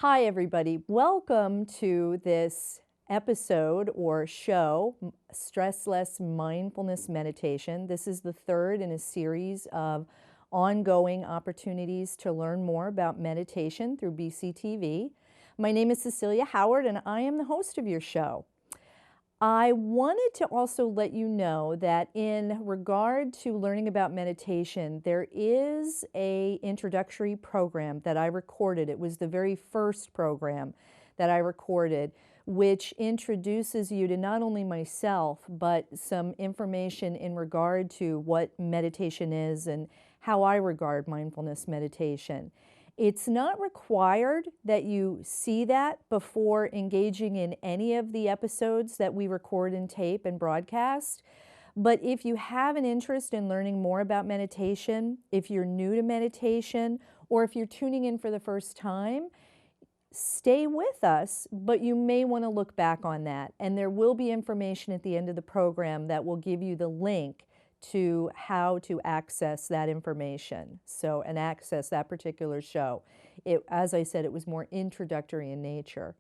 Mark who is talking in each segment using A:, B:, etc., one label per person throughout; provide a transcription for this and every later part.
A: Hi, everybody. Welcome to this episode or show, Stressless Mindfulness Meditation. This is the third in a series of ongoing opportunities to learn more about meditation through BCTV. My name is Cecilia Howard, and I am the host of your show. I wanted to also let you know that in regard to learning about meditation, there is an introductory program that I recorded. It was the very first program that I recorded, which introduces you to not only myself, but some information in regard to what meditation is and how I regard mindfulness meditation. It's not required that you see that before engaging in any of the episodes that we record and tape and broadcast. But if you have an interest in learning more about meditation, if you're new to meditation, or if you're tuning in for the first time, stay with us, but you may want to look back on that. And there will be information at the end of the program that will give you the link to how to access that information. So, and access that particular show. As I said, it was more introductory in nature.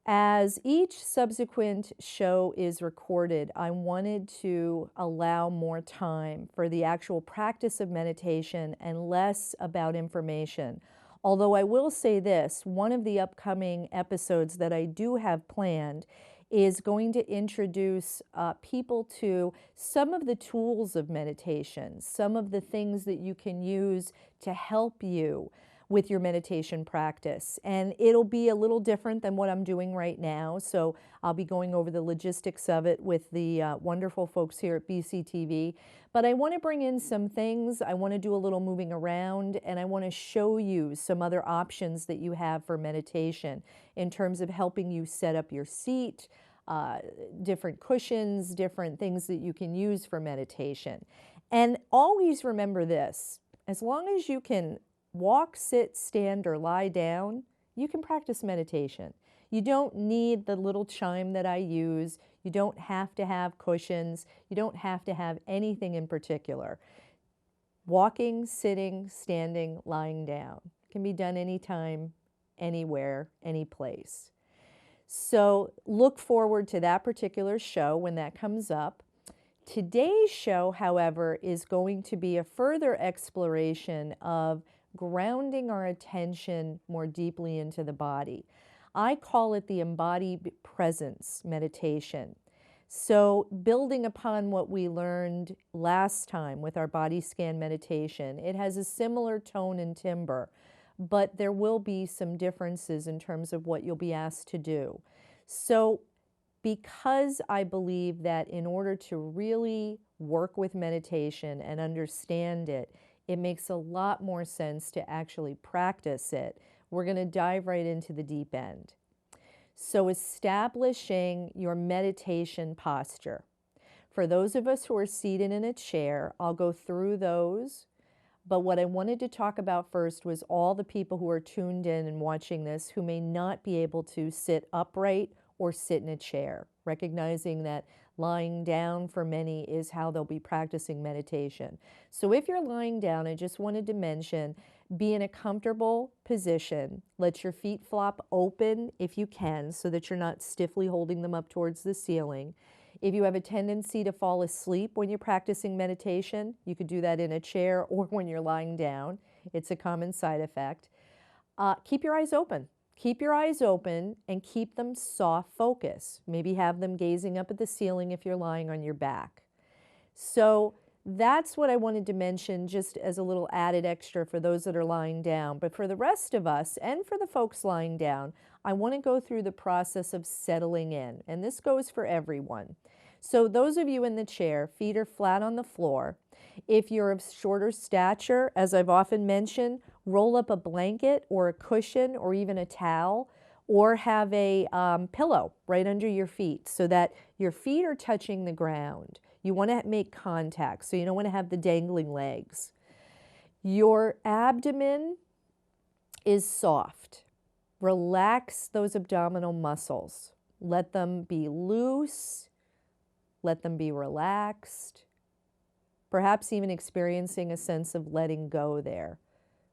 A: As each subsequent show is recorded, I wanted to allow more time for the actual practice of meditation and less about information. Although I will say this, one of the upcoming episodes that I do have planned is going to introduce people to some of the tools of meditation, some of the things that you can use to help you with your meditation practice. And it'll be a little different than what I'm doing right now. So I'll be going over the logistics of it with the wonderful folks here at BCTV. But I want to bring in some things. I want to do a little moving around, and I want to show you some other options that you have for meditation in terms of helping you set up your seat, different cushions, different things that you can use for meditation. And always remember this, as long as you can walk, sit, stand, or lie down, you can practice meditation. You don't need the little chime that I use. You don't have to have cushions. You don't have to have anything in particular. Walking, sitting, standing, lying down can be done anytime, anywhere, any place. So look forward to that particular show when that comes up. Today's show, however, is going to be a further exploration of grounding our attention more deeply into the body. I call it the embodied presence meditation. So building upon what we learned last time with our body scan meditation, it has a similar tone and timbre, but there will be some differences in terms of what you'll be asked to do. So because I believe that in order to really work with meditation and understand it, it makes a lot more sense to actually practice it. We're going to dive right into the deep end. So establishing your meditation posture. For those of us who are seated in a chair, I'll go through those. But what I wanted to talk about first was all the people who are tuned in and watching this who may not be able to sit upright or sit in a chair, recognizing that lying down for many is how they'll be practicing meditation. So if you're lying down, I just wanted to mention, be in a comfortable position. Let your feet flop open if you can so that you're not stiffly holding them up towards the ceiling. If you have a tendency to fall asleep when you're practicing meditation, you could do that in a chair or when you're lying down. It's a common side effect. Keep your eyes open. Keep your eyes open and keep them soft focus. Maybe have them gazing up at the ceiling if you're lying on your back. So that's what I wanted to mention just as a little added extra for those that are lying down. But for the rest of us and for the folks lying down, I want to go through the process of settling in. And this goes for everyone. So those of you in the chair, feet are flat on the floor. If you're of shorter stature, as I've often mentioned, roll up a blanket or a cushion or even a towel, or have a pillow right under your feet so that your feet are touching the ground. You want to make contact, so you don't want to have the dangling legs. Your abdomen is soft. Relax those abdominal muscles. Let them be loose. Let them be relaxed. Perhaps even experiencing a sense of letting go there.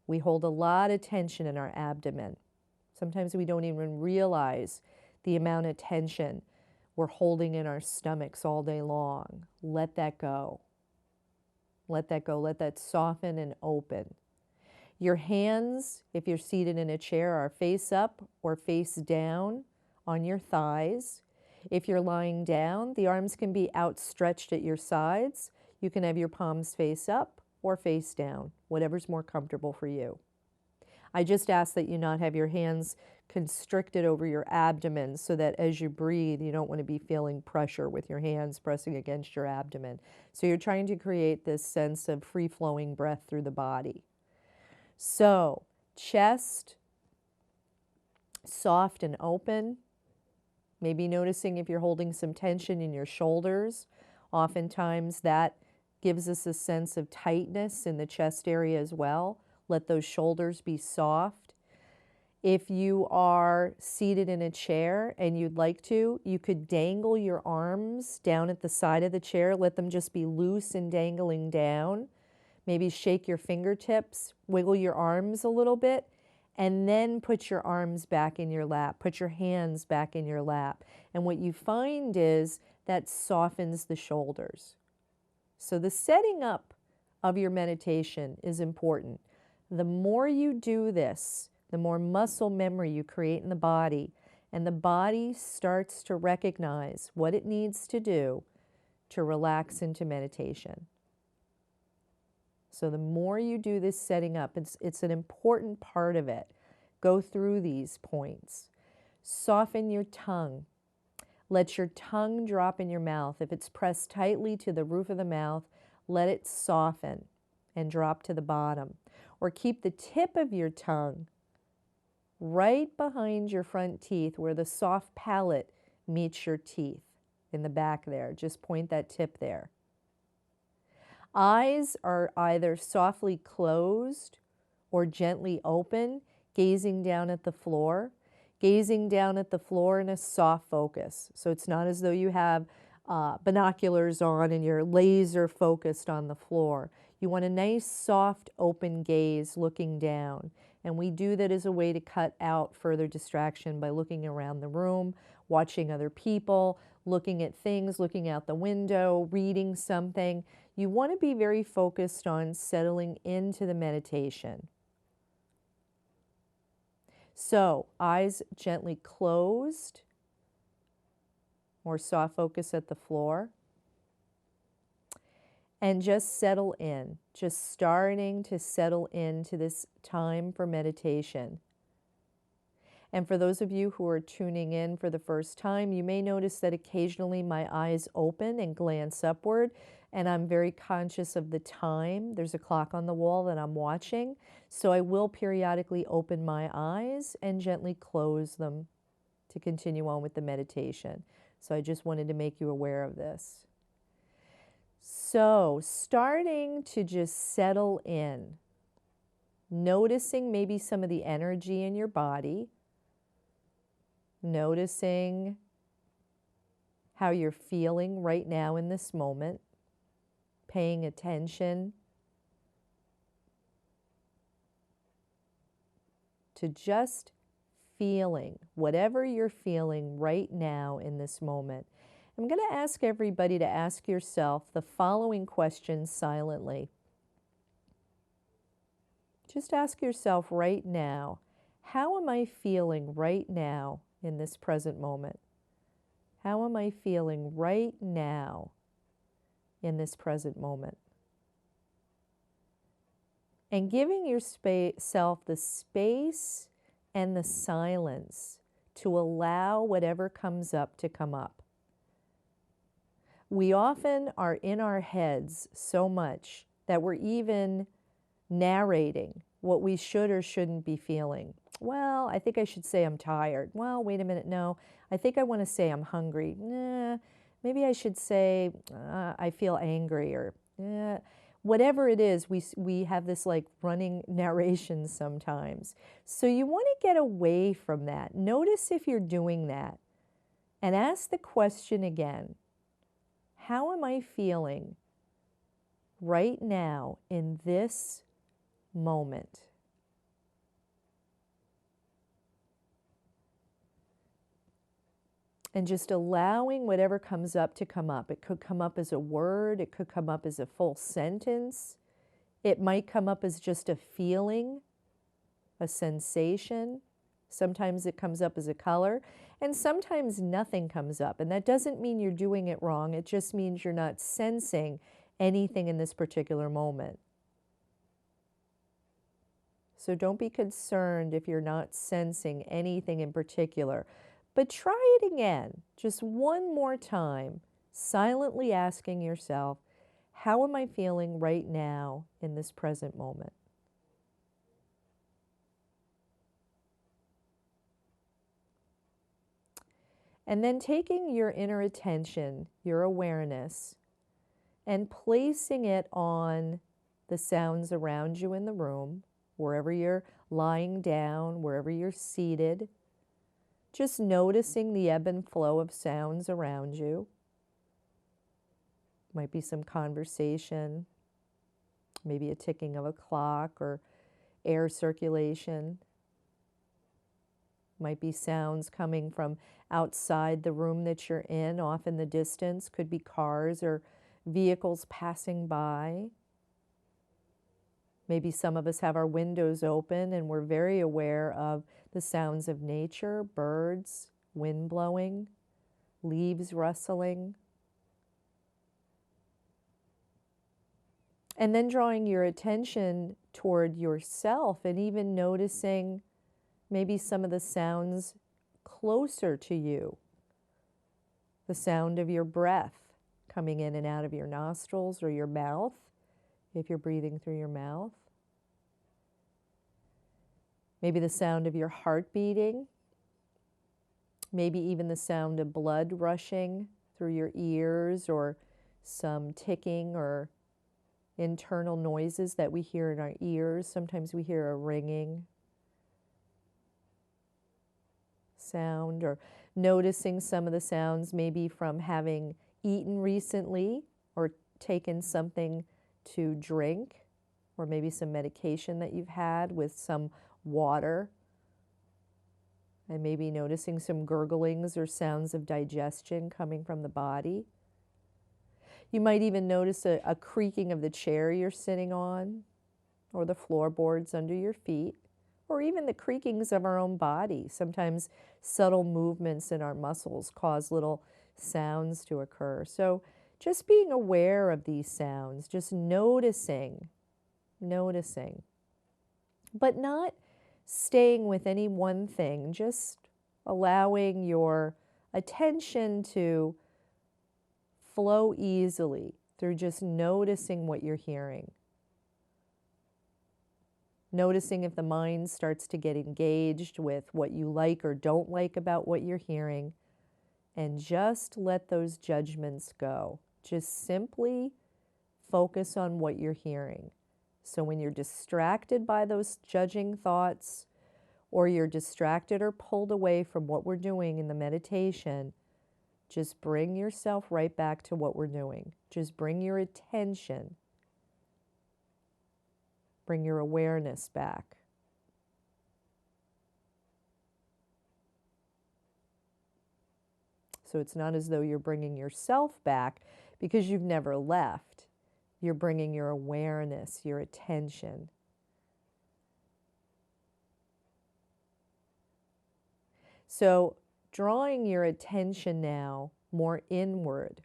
A: We hold a lot of tension in our abdomen. Sometimes we don't even realize the amount of tension we're holding in our stomachs all day long. Let that go. Let that go. Let that soften and open. Your hands, if you're seated in a chair, are face up or face down on your thighs. If you're lying down, the arms can be outstretched at your sides. You can have your palms face up or face down, whatever's more comfortable for you. I just ask that you not have your hands constricted over your abdomen so that as you breathe, you don't want to be feeling pressure with your hands pressing against your abdomen. So you're trying to create this sense of free-flowing breath through the body. So, chest, soft and open. Maybe noticing if you're holding some tension in your shoulders. Oftentimes that gives us a sense of tightness in the chest area as well. Let those shoulders be soft. If you are seated in a chair and you'd like to, you could dangle your arms down at the side of the chair. Let them just be loose and dangling down. Maybe shake your fingertips, wiggle your arms a little bit, and then put your arms back in your lap. Put your hands back in your lap. And what you find is that softens the shoulders. So the setting up of your meditation is important. The more you do this, the more muscle memory you create in the body, and the body starts to recognize what it needs to do to relax into meditation. So the more you do this setting up, it's an important part of it. Go through these points. Soften your tongue. Let your tongue drop in your mouth. If it's pressed tightly to the roof of the mouth, let it soften and drop to the bottom. Or keep the tip of your tongue right behind your front teeth where the soft palate meets your teeth in the back there. Just point that tip there. Eyes are either softly closed or gently open, gazing down at the floor. Gazing down at the floor in a soft focus. So it's not as though you have binoculars on and you're laser focused on the floor. You want a nice, soft, open gaze looking down. And we do that as a way to cut out further distraction by looking around the room, watching other people, looking at things, looking out the window, reading something. You want to be very focused on settling into the meditation. So, eyes gently closed or soft focus at the floor. And just settle in, just starting to settle into this time for meditation. And for those of you who are tuning in for the first time, you may notice that occasionally my eyes open and glance upward, and I'm very conscious of the time. There's a clock on the wall that I'm watching, so I will periodically open my eyes and gently close them to continue on with the meditation. So I just wanted to make you aware of this. So, starting to just settle in, noticing maybe some of the energy in your body, noticing how you're feeling right now in this moment, paying attention to just feeling whatever you're feeling right now in this moment. I'm going to ask everybody to ask yourself the following questions silently. Just ask yourself right now, how am I feeling right now in this present moment? How am I feeling right now in this present moment? And giving yourself the space and the silence to allow whatever comes up to come up. We often are in our heads so much that we're even narrating what we should or shouldn't be feeling. Well, I think I should say I'm tired. Well, wait a minute, no. I think I want to say I'm hungry. Nah, maybe I should say I feel angry, or whatever it is, we have this like running narration sometimes. So you want to get away from that. Notice if you're doing that and ask the question again. How am I feeling right now in this moment? And just allowing whatever comes up to come up. It could come up as a word, it could come up as a full sentence, it might come up as just a feeling, a sensation. Sometimes it comes up as a color, and sometimes nothing comes up. And that doesn't mean you're doing it wrong, it just means you're not sensing anything in this particular moment. So don't be concerned if you're not sensing anything in particular. But try it again, just one more time, silently asking yourself, how am I feeling right now in this present moment? And then taking your inner attention, your awareness, and placing it on the sounds around you in the room, wherever you're lying down, wherever you're seated. Just noticing the ebb and flow of sounds around you. Might be some conversation, maybe a ticking of a clock or air circulation. Might be sounds coming from outside the room that you're in, off in the distance. Could be cars or vehicles passing by. Maybe some of us have our windows open and we're very aware of the sounds of nature, birds, wind blowing, leaves rustling. And then drawing your attention toward yourself and even noticing maybe some of the sounds closer to you. The sound of your breath coming in and out of your nostrils or your mouth, if you're breathing through your mouth. Maybe the sound of your heart beating. Maybe even the sound of blood rushing through your ears, or some ticking or internal noises that we hear in our ears. Sometimes we hear a ringing sound, or noticing some of the sounds maybe from having eaten recently or taken something to drink, or maybe some medication that you've had with some water, and maybe noticing some gurglings or sounds of digestion coming from the body. You might even notice a creaking of the chair you're sitting on, or the floorboards under your feet, or even the creakings of our own body. Sometimes subtle movements in our muscles cause little sounds to occur. So just being aware of these sounds, just noticing, but not staying with any one thing, just allowing your attention to flow easily through just noticing what you're hearing. Noticing if the mind starts to get engaged with what you like or don't like about what you're hearing, and just let those judgments go. Just simply focus on what you're hearing. So when you're distracted by those judging thoughts, or you're distracted or pulled away from what we're doing in the meditation, just bring yourself right back to what we're doing. Just bring your attention, bring your awareness back. So it's not as though you're bringing yourself back because you've never left. You're bringing your awareness, your attention. So drawing your attention now more inward.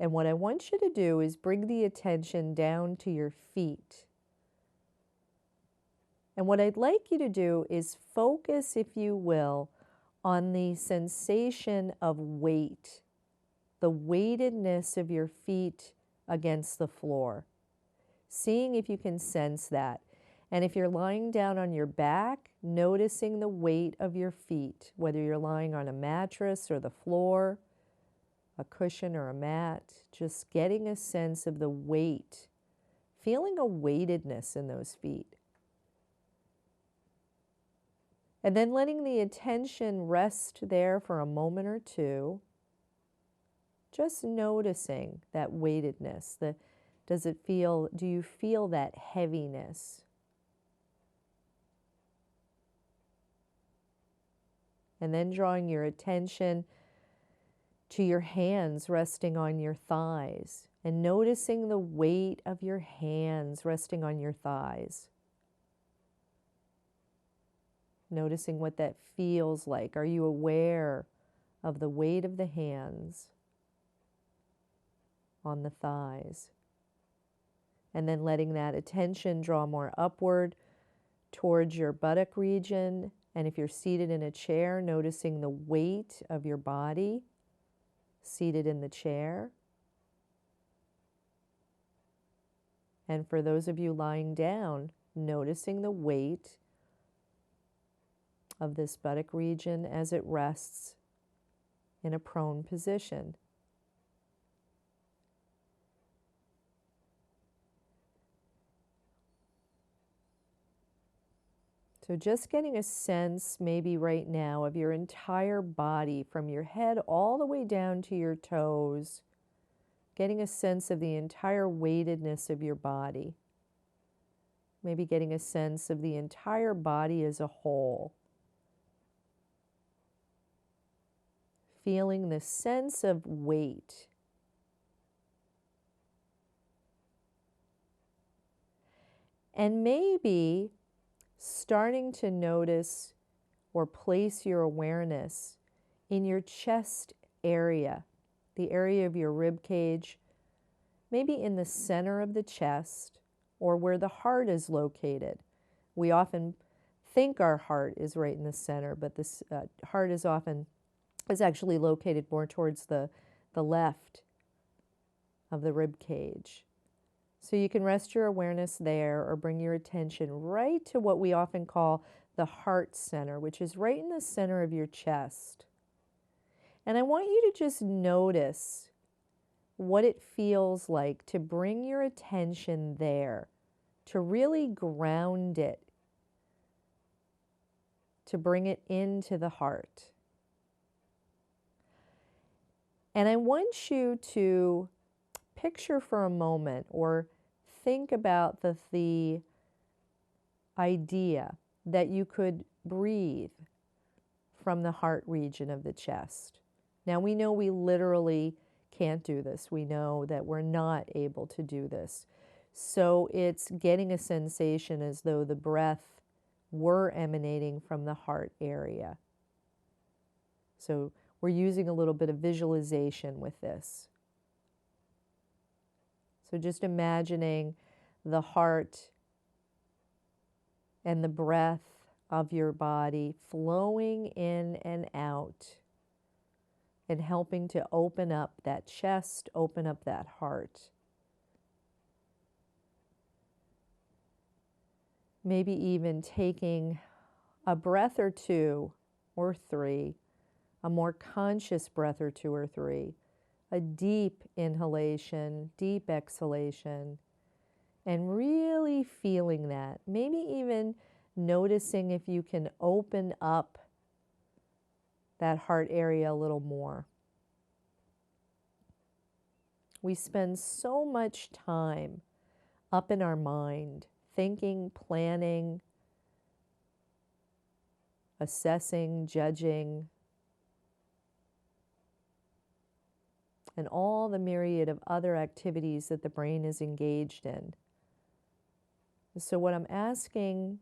A: And what I want you to do is bring the attention down to your feet. And what I'd like you to do is focus, if you will, on the sensation of weight, the weightedness of your feet against the floor. Seeing if you can sense that. And if you're lying down on your back, noticing the weight of your feet, whether you're lying on a mattress or the floor, a cushion or a mat, just getting a sense of the weight, feeling a weightedness in those feet. And then letting the attention rest there for a moment or two, just noticing that weightedness. Do you feel that heaviness? And then drawing your attention to your hands resting on your thighs and noticing the weight of your hands resting on your thighs. Noticing what that feels like. Are you aware of the weight of the hands on the thighs? And then letting that attention draw more upward towards your buttock region. And if you're seated in a chair, noticing the weight of your body seated in the chair. And for those of you lying down, noticing the weight of this buttock region as it rests in a prone position. So just getting a sense maybe right now of your entire body from your head all the way down to your toes, getting a sense of the entire weightedness of your body. Maybe getting a sense of the entire body as a whole. Feeling the sense of weight. And maybe starting to notice or place your awareness in your chest area, the area of your rib cage, maybe in the center of the chest or where the heart is located. We often think our heart is right in the center, but this heart is actually located more towards the left of the rib cage. So you can rest your awareness there or bring your attention right to what we often call the heart center, which is right in the center of your chest. And I want you to just notice what it feels like to bring your attention there, to really ground it, to bring it into the heart. And I want you to picture for a moment or think about the idea that you could breathe from the heart region of the chest. Now we know we literally can't do this. We know that we're not able to do this. So it's getting a sensation as though the breath were emanating from the heart area. So we're using a little bit of visualization with this. So just imagining the heart and the breath of your body flowing in and out and helping to open up that chest, open up that heart. Maybe even taking a breath or two or three, a more conscious breath or two or three, a deep inhalation, deep exhalation, and really feeling that. Maybe even noticing if you can open up that heart area a little more. We spend so much time up in our mind, thinking, planning, assessing, judging, and all the myriad of other activities that the brain is engaged in. So what I'm asking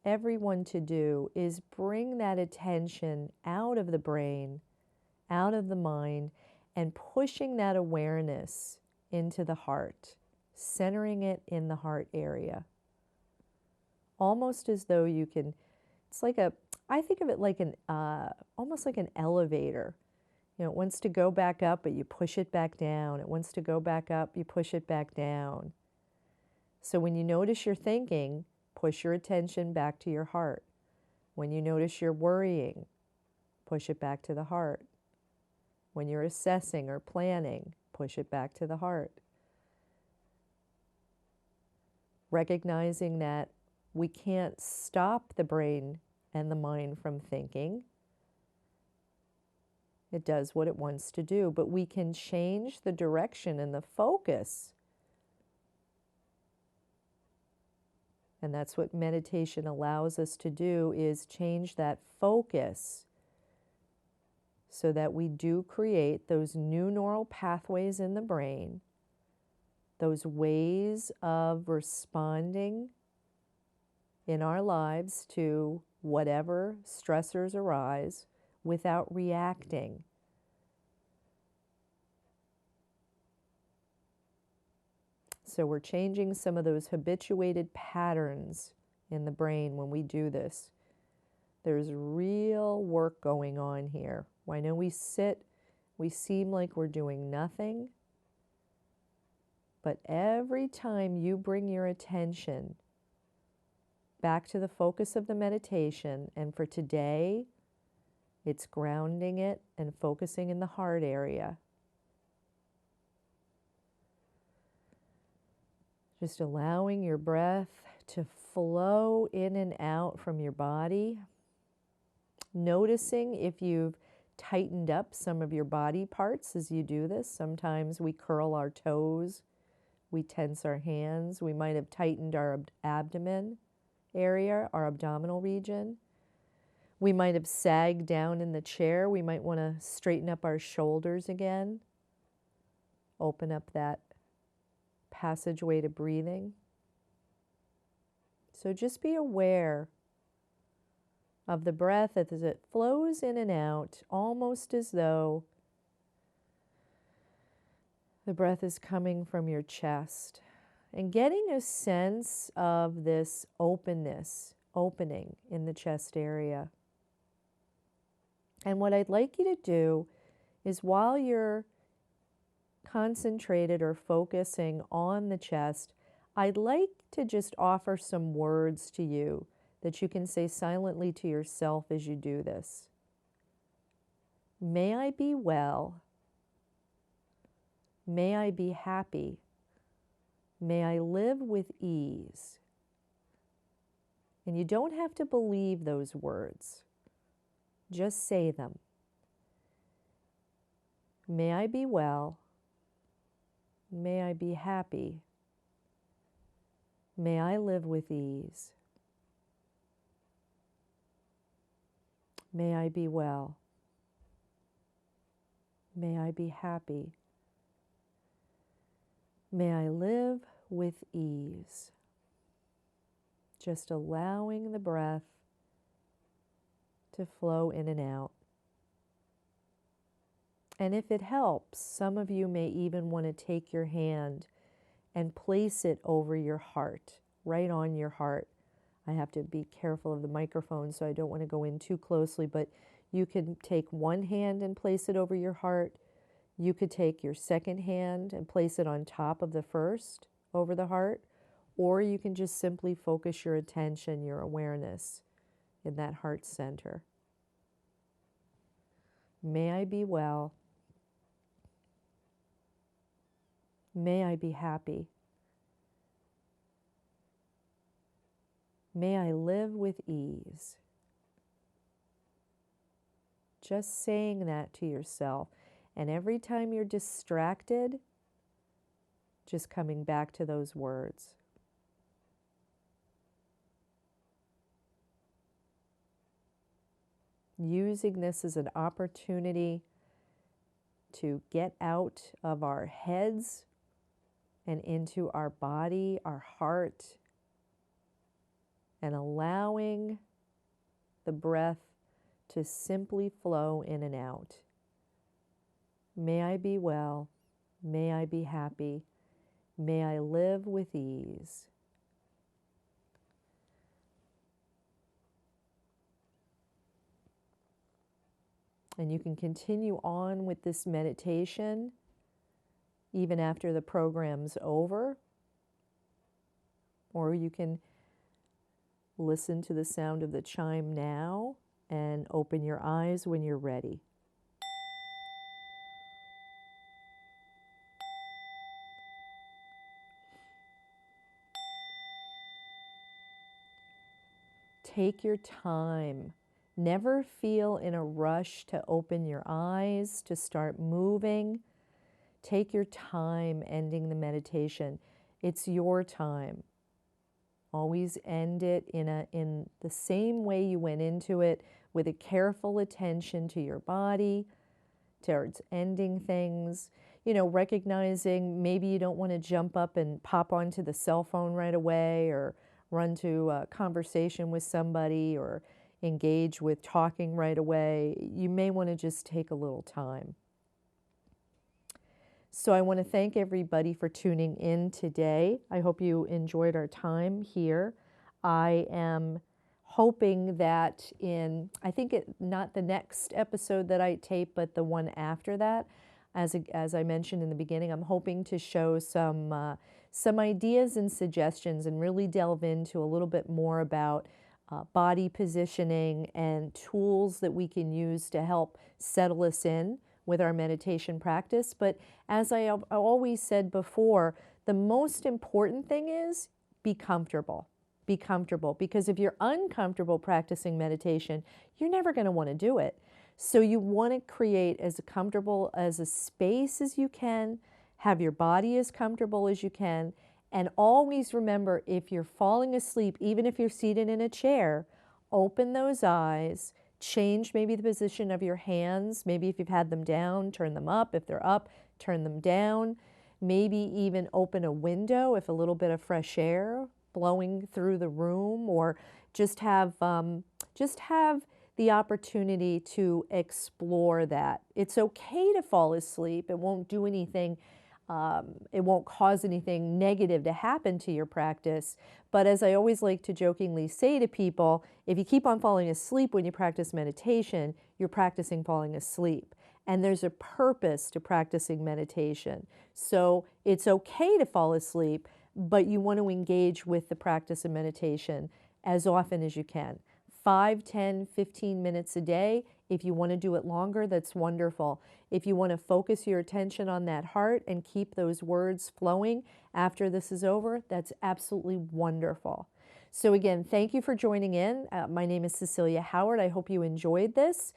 A: everyone to do is bring that attention out of the brain, out of the mind, and pushing that awareness into the heart, centering it in the heart area. Almost as though you can, I think of it like almost like an elevator. You know, it wants to go back up, but you push it back down. It wants to go back up, you push it back down. So when you notice you're thinking, push your attention back to your heart. When you notice you're worrying, push it back to the heart. When you're assessing or planning, push it back to the heart. Recognizing that we can't stop the brain and the mind from thinking. It does what it wants to do, but we can change the direction and the focus. And that's what meditation allows us to do, is change that focus so that we do create those new neural pathways in the brain, those ways of responding in our lives to whatever stressors arise without reacting. So we're changing some of those habituated patterns in the brain when we do this. There's real work going on here. I know we seem like we're doing nothing, but every time you bring your attention back to the focus of the meditation, and for today, it's grounding it and focusing in the heart area. Just allowing your breath to flow in and out from your body. Noticing if you've tightened up some of your body parts as you do this. Sometimes we curl our toes, we tense our hands, we might have tightened our abdomen area, our abdominal region. We might have sagged down in the chair. We might want to straighten up our shoulders again. Open up that passageway to breathing. So just be aware of the breath as it flows in and out, almost as though the breath is coming from your chest, and getting a sense of this openness, opening in the chest area. And what I'd like you to do is, while you're concentrated or focusing on the chest, I'd like to just offer some words to you that you can say silently to yourself as you do this. May I be well. May I be happy. May I live with ease. And you don't have to believe those words. Just say them. May I be well. May I be happy. May I live with ease. May I be well. May I be happy. May I live with ease. Just allowing the breath to flow in and out. And if it helps, some of you may even want to take your hand and place it over your heart, right on your heart. I have to be careful of the microphone, so I don't want to go in too closely, but you can take one hand and place it over your heart. You could take your second hand and place it on top of the first over the heart, or you can just simply focus your attention, your awareness in that heart center. May I be well. May I be happy. May I live with ease. Just saying that to yourself. And every time you're distracted, just coming back to those words. Using this as an opportunity to get out of our heads and into our body, our heart, and allowing the breath to simply flow in and out. May I be well. May I be happy. May I live with ease. And you can continue on with this meditation even after the program's over, or you can listen to the sound of the chime now and open your eyes when you're ready. Take your time. Never feel in a rush to open your eyes, to start moving. Take your time ending the meditation. It's your time. Always end it in the same way you went into it, with a careful attention to your body, towards ending things, recognizing maybe you don't want to jump up and pop onto the cell phone right away or run to a conversation with somebody or engage with talking right away. You may want to just take a little time. So I want to thank everybody for tuning in today. I hope you enjoyed our time here. I am hoping that not the next episode that I tape, but the one after that, as I mentioned in the beginning, I'm hoping to show some ideas and suggestions and really delve into a little bit more about body positioning and tools that we can use to help settle us in with our meditation practice. But as I have always said before, the most important thing is be comfortable. Be comfortable, because if you're uncomfortable practicing meditation, you're never going to want to do it. So you want to create as comfortable as a space as you can, have your body as comfortable as you can, and always remember, if you're falling asleep, even if you're seated in a chair, open those eyes. Change maybe the position of your hands. Maybe if you've had them down, turn them up. If they're up, turn them down. Maybe even open a window if a little bit of fresh air blowing through the room, or just have the opportunity to explore that. It's okay to fall asleep. It won't do anything. It won't cause anything negative to happen to your practice. But as I always like to jokingly say to people, if you keep on falling asleep when you practice meditation, you're practicing falling asleep. And there's a purpose to practicing meditation. So it's okay to fall asleep, but you want to engage with the practice of meditation as often as you can. 5, 10, 15 minutes a day. If you want to do it longer, that's wonderful. If you want to focus your attention on that heart and keep those words flowing after this is over, that's absolutely wonderful. So again, thank you for joining in. My name is Cecilia Howard. I hope you enjoyed this.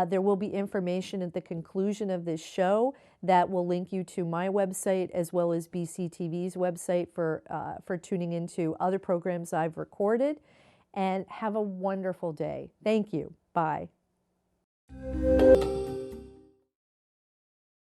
A: There will be information at the conclusion of this show that will link you to my website as well as BCTV's website for tuning into other programs I've recorded. And have a wonderful day. Thank you. Bye.